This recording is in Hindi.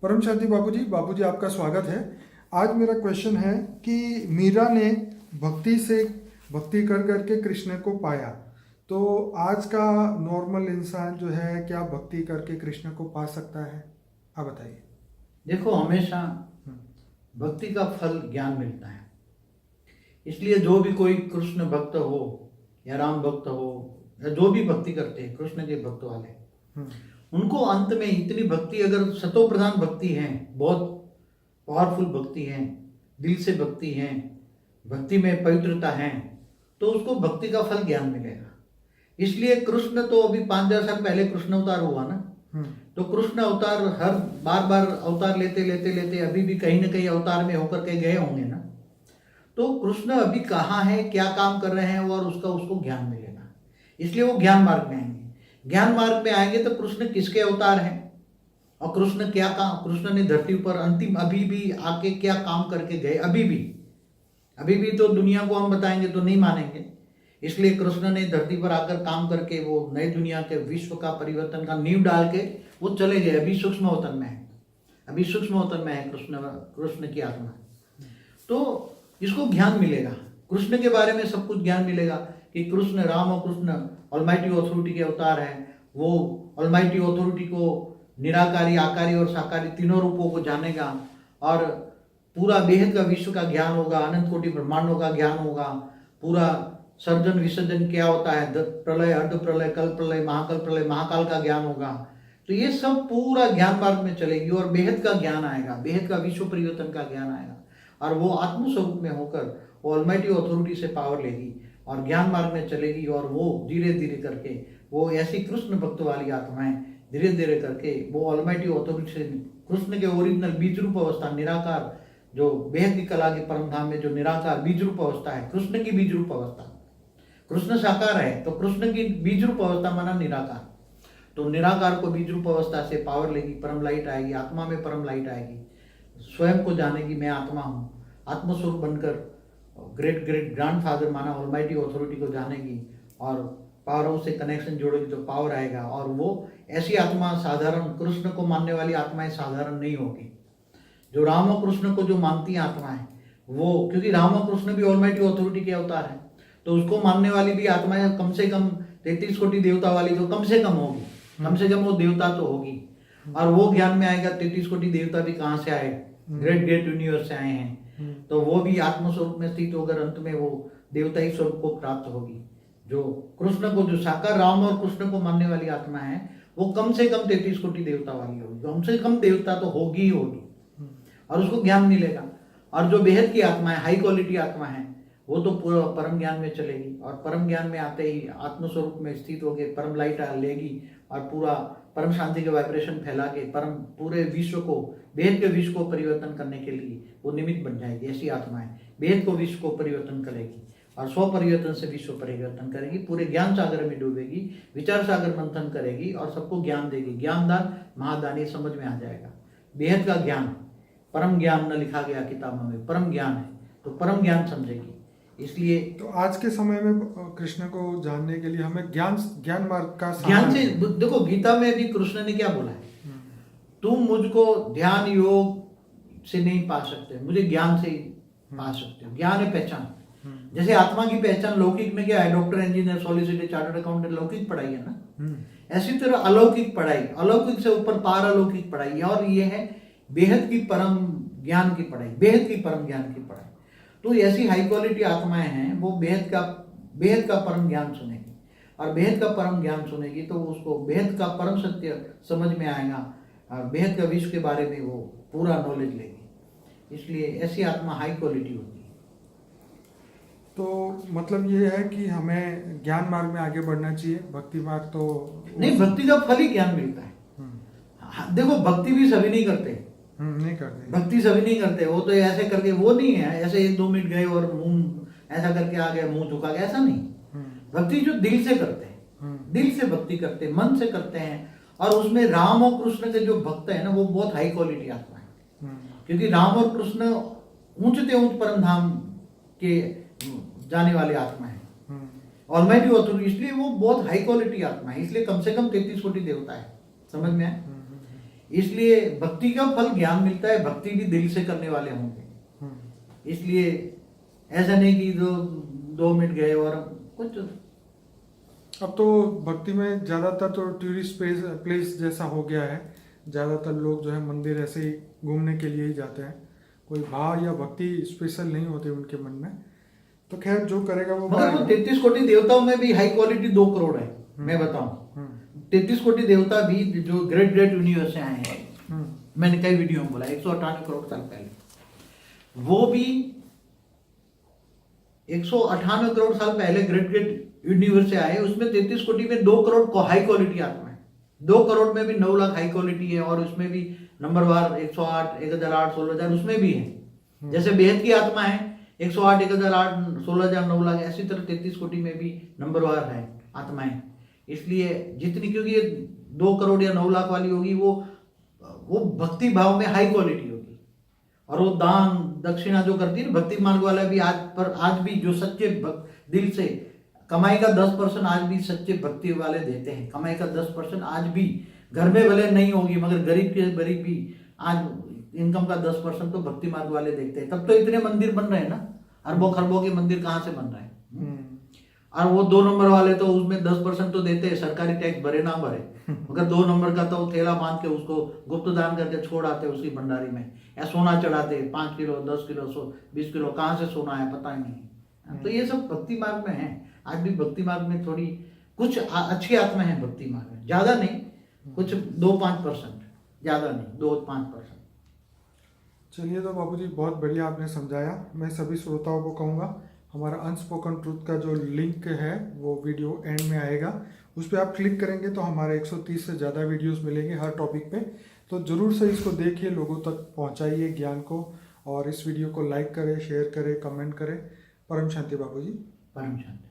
परम शांति बाबूजी आपका स्वागत है। आज मेरा क्वेश्चन है कि मीरा ने भक्ति कर करके कृष्ण को पाया, तो आज का नॉर्मल इंसान जो है क्या भक्ति करके कृष्ण को पा सकता है? आप बताइए। देखो, हमेशा भक्ति का फल ज्ञान मिलता है। इसलिए जो भी कोई कृष्ण भक्त हो या राम भक्त हो या जो भी भक्ति करते हैं कृष्ण के भक्त वाले, उनको अंत में इतनी भक्ति, अगर सतो प्रधान भक्ति है, बहुत पावरफुल भक्ति है, दिल से भक्ति है, भक्ति में पवित्रता है, तो उसको भक्ति का फल ज्ञान मिलेगा। इसलिए कृष्ण तो अभी 5000 साल पहले कृष्ण अवतार हुआ ना, तो कृष्ण अवतार हर बार बार अवतार लेते लेते लेते अभी भी कहीं ना कहीं अवतार में होकर के गए होंगे ना। तो कृष्ण अभी कहाँ है, क्या काम कर रहे हैं, और उसको ज्ञान मिलेगा। इसलिए वो ज्ञान मार्ग में आएंगे। ज्ञान मार्ग में आएंगे तो कृष्ण किसके अवतार हैं और कृष्ण क्या काम, कृष्ण ने धरती पर अंतिम अभी भी आके क्या काम करके गए, अभी भी तो दुनिया को हम बताएंगे तो नहीं मानेंगे। इसलिए कृष्ण ने धरती पर आकर काम करके वो नई दुनिया के विश्व का परिवर्तन का नींव डाल के वो चले गए। अभी सूक्ष्म अवतन में है, कृष्ण की आत्मा। तो इसको ज्ञान मिलेगा, कृष्ण के बारे में सब कुछ ज्ञान मिलेगा कि कृष्ण, राम और कृष्ण ऑलमाइटी अथॉरिटी के अवतार हैं। वो ऑलमाइटी अथॉरिटी को निराकारी, आकारी और साकारी तीनों रूपों को जानेगा और पूरा बेहद का विश्व का ज्ञान होगा, अनंत कोटि ब्रह्मांडों का ज्ञान होगा, पूरा सर्जन विसर्जन क्या होता है, प्रलय, अर्ध प्रलय, कल प्रलय, महाकल प्रलय, महाकाल का ज्ञान होगा। तो ये सब पूरा ज्ञान मार्ग में चलेगी और बेहद का ज्ञान आएगा, बेहद का विश्व परिवर्तन का ज्ञान आएगा और वो आत्मस्वरूप में होकर वो ऑलमाइटी अथॉरिटी से पावर लेगी और ज्ञान मार्ग में चलेगी। और वो धीरे धीरे करके वो ऐसी कृष्ण भक्त वाली आत्माएं धीरे धीरे करके वो ऑलमाइटी अथॉरिटी से कृष्ण के ओरिजिनल बीज रूप अवस्था, निराकार, जो बेहद की कला के परम धाम में जो निराकार बीज रूप अवस्था है, कृष्ण की बीज रूप अवस्था, कृष्ण साकार है तो कृष्ण की बीज रूप अवस्था माना निराकार, तो निराकार को बीज रूप अवस्था से पावर लेगी, परम लाइट आएगी, आत्मा में परम लाइट आएगी, स्वयं को जानेगी मैं आत्मा हूँ, आत्मस्वरूप बनकर ग्रेट ग्रेट ग्रैंडफादर माना ऑलमाइटी अथॉरिटी को जानेगी और पावरों से कनेक्शन जोड़ेगी तो पावर आएगा। और वो ऐसी आत्मा साधारण, कृष्ण को मानने वाली आत्माएं साधारण नहीं होगी। जो राम और कृष्ण को जो मानती हैं आत्माएं, वो, क्योंकि राम और कृष्ण भी ऑलमाइटी अथॉरिटी के अवतार हैं, तो उसको मानने वाली भी आत्माएं कम से कम 33 कोटि देवता वाली तो कम से कम होगी, कम से कम वो देवता तो होगी। और वो ज्ञान में आएगा 33 कोटि देवता भी कहाँ से आए, ग्रेट ग्रेट यूनिवर्स से आए हैं, तो वो भी आत्मस्वरूप में स्थित होकर अंत में वो देवता ही स्वरूप को प्राप्त होगी। जो कृष्ण को, जो साकार राम और कृष्ण को मानने वाली आत्मा है, वो कम से कम 33 कोटि देवता वाली होगी, कम से कम देवता तो होगी ही होगी और उसको ज्ञान मिलेगा। और जो बेहद की आत्मा है, हाई क्वालिटी आत्मा है, वो तो पूरा परम ज्ञान में चलेगी और परम ज्ञान में आते ही आत्मस्वरूप में स्थित होकर परम लाइट लेगी और पूरा परम शांति के वाइब्रेशन फैला के परम पूरे विश्व को, बेहद के विश्व को परिवर्तन करने के लिए वो निमित्त बन जाएगी। ऐसी आत्माएं बेहद को विश्व को परिवर्तन करेगी और स्व परिवर्तन से विश्व परिवर्तन करेगी, पूरे ज्ञान सागर में डूबेगी, विचार सागर मंथन करेगी और सबको ज्ञान देगी। ज्ञानदान महादान, ये समझ में आ जाएगा। बेहद का ज्ञान, परम ज्ञान न लिखा गया किताबों में, परम ज्ञान है तो परम ज्ञान समझेगी। इसलिए तो आज के समय में कृष्ण को जानने के लिए हमें ज्ञान मार्ग का ज्ञान से, देखो गीता में भी कृष्ण ने क्या बोला है, तुम मुझको ध्यान योग से नहीं पा सकते, मुझे ज्ञान से ही पा सकते हो। ज्ञान है पहचान। जैसे आत्मा की पहचान लौकिक में क्या है, doctor, engineer, solicitor, chartered accountant, लौकिक पढ़ाई है ना। ऐसी तरह अलौकिक पढ़ाई, अलौकिक से ऊपर पारलौकिक पढ़ाई है और ये है बेहद की परम ज्ञान की पढ़ाई, बेहद की परम ज्ञान की पढ़ाई। तो ऐसी हाई क्वालिटी आत्माएं हैं, वो बेहद का परम ज्ञान सुनेगी और बेहद का परम ज्ञान सुनेगी तो उसको बेहद का परम सत्य समझ में आएगा और बेहद का विश्व के बारे में वो पूरा नॉलेज लेगी। इसलिए ऐसी आत्मा हाई क्वालिटी होती है। तो मतलब ये है कि हमें ज्ञान मार्ग में आगे बढ़ना चाहिए, भक्ति मार्ग तो नहीं, भक्ति का फल ही ज्ञान मिलता है। देखो, भक्ति भी सभी नहीं करते, नहीं करते, भक्ति सभी नहीं करते। वो तो ऐसे करके वो नहीं है, ऐसे 1-2 मिनट गए और मुंह ऐसा करके आ गया, मुंह झुका गया, ऐसा नहीं। भक्ति जो दिल से करते हैं, दिल से भक्ति करते हैं, मन से करते हैं और उसमें राम और कृष्ण के जो भक्त है ना, वो बहुत हाई क्वालिटी आत्मा है। क्योंकि राम और कृष्ण ऊंचते ऊंच परम धाम के जाने वाले आत्मा है, ऑलमाइटी अथॉरिटी, इसलिए वो बहुत हाई क्वालिटी आत्मा है। इसलिए कम से कम 33 कोटि देवता है, समझ में आए। इसलिए भक्ति का फल ज्ञान मिलता है, भक्ति भी दिल से करने वाले होंगे। इसलिए ऐसा नहीं कि 2 मिनट गए और कुछ। अब तो भक्ति में ज़्यादातर तो टूरिस्ट प्लेस जैसा हो गया है। ज़्यादातर लोग जो है मंदिर ऐसे ही घूमने के लिए ही जाते हैं, कोई भाव या भक्ति स्पेशल नहीं होती उनके मन में। तो खैर जो करेगा वो मगर वो 33 कोटि देवताओं में भी हाई क्वालिटी 2 करोड़ है। मैं बताऊं 33 कोटि देवता भी जो ग्रेट ग्रेट यूनिवर्स से आए हैं, मैंने कई वीडियो में बोला 198 करोड़ साल पहले, वो भी 198 करोड़ साल पहले ग्रेट ग्रेट यूनिवर्स से आए। उसमें 33 कोटि में 2 करोड़ को हाई क्वालिटी आत्मा है। 2 करोड़ में भी 9 लाख हाई क्वालिटी है, और उसमें भी नंबरवार 108, 1008, 16000 उसमें भी है। जैसे बेहद की आत्मा है 108, 1008, 16000, 9 लाख, ऐसी तरह 33 कोटि में भी नंबरवार है आत्माएं। इसलिए जितनी, क्योंकि ये 2 करोड़ या 9 लाख वाली होगी वो भक्ति भाव में हाई क्वालिटी होगी। और वो दान दक्षिणा जो करती है भक्ति मार्ग वाला भी आज भी जो सच्चे दिल से कमाई का 10% आज भी सच्चे भक्ति वाले देते हैं। कमाई का 10% आज भी घर में भले नहीं होगी, मगर गरीब के गरीब भी आज इनकम का 10% तो भक्ति मार्ग वाले देखते हैं। तब तो इतने मंदिर बन रहे हैं ना, अरबों खरबों के मंदिर कहाँ से बन रहे हैं। और वो 2 नंबर वाले तो उसमें 10% तो देते हैं, सरकारी टैक्स भरे ना भरे, मगर 2 नंबर का तो थैला बांध के उसको गुप्त दान करके छोड़ आते उसकी भंडारी में, या सोना चढ़ाते 5 किलो 10 किलो 20 किलो, कहाँ से सोना है पता ही नहीं। तो ये सब भक्ति मार्ग में है। आज भी भक्ति मार्ग में थोड़ी कुछ अच्छी आत्मा है भक्ति मार्ग में, ज्यादा नहीं, कुछ 2-5%, ज्यादा नहीं, 2-5%। चलिए, तो बाबूजी बहुत बढ़िया आपने समझाया। मैं सभी श्रोताओं को कहूँगा, हमारा अनस्पोकन ट्रूथ का जो लिंक है वो वीडियो एंड में आएगा, उस पर आप क्लिक करेंगे तो हमारे 130 से ज़्यादा वीडियोस मिलेंगे हर टॉपिक पे। तो ज़रूर से इसको देखिए, लोगों तक पहुंचाइए ज्ञान को, और इस वीडियो को लाइक करें, शेयर करें, कमेंट करें। परम शांति बाबूजी। परम शांति।